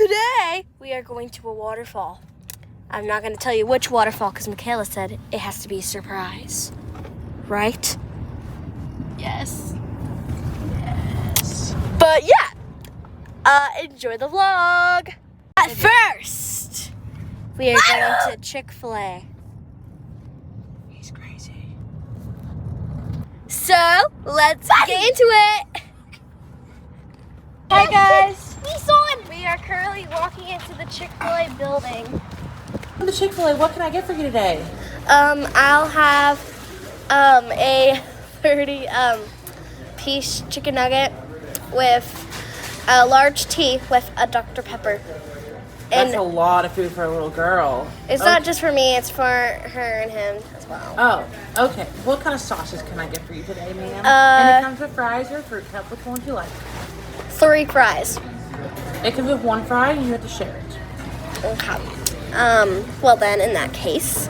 Today, we are going to a waterfall. I'm not going to tell you which waterfall because Michaela said it has to be a surprise. Right? Yes. But yeah, enjoy the vlog. At first, we are going to Chick-fil-A. He's crazy. So, let's get into it. Hi guys. We are currently walking into the Chick-fil-A building. The Chick-fil-A, what can I get for you today? I'll have a 30 piece chicken nugget with a large tea with a Dr. Pepper. That's a lot of food for a little girl. It's not just for me, it's for her and him as well. Oh, okay. What kind of sauces can I get for you today, ma'am? And it comes with fries or fruit cup. Which one would you like? 3 fries. It comes with 1 fry and you have to share it. Okay. Well then, in that case,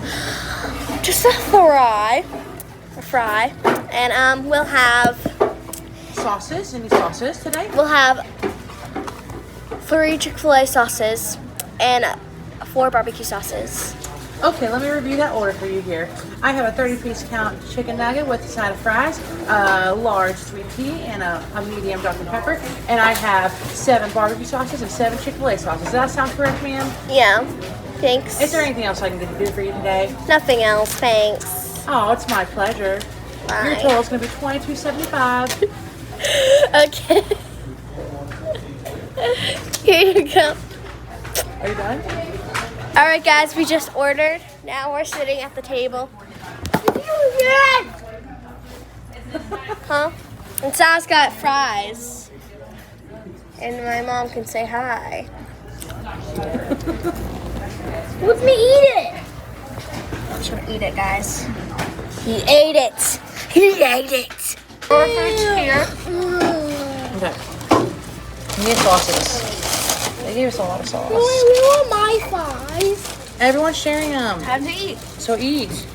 just a fry. And we'll have Sauces? Any sauces today? We'll have 3 Chick-fil-A sauces and 4 barbecue sauces. Okay, let me review that order for you here. I have a 30-piece count chicken nugget with a side of fries, a large sweet tea, and a medium Dr. Pepper. And I have 7 barbecue sauces and 7 Chick-fil-A sauces. Does that sound correct, ma'am? Yeah, thanks. Is there anything else I can do for you today? Nothing else, thanks. Oh, it's my pleasure. Bye. Your total is going to be $22.75. Okay. Here you go. Are you done? All right, guys, we just ordered. Now we're sitting at the table. Huh? And Sal's got fries. And my mom can say hi. Let me eat it. I'm just gonna eat it, guys. He ate it. He ate it. Our food's here. Okay. We need sauces. They gave us a lot of sauce. We want my fries. Everyone's sharing them. Time to eat. So eat.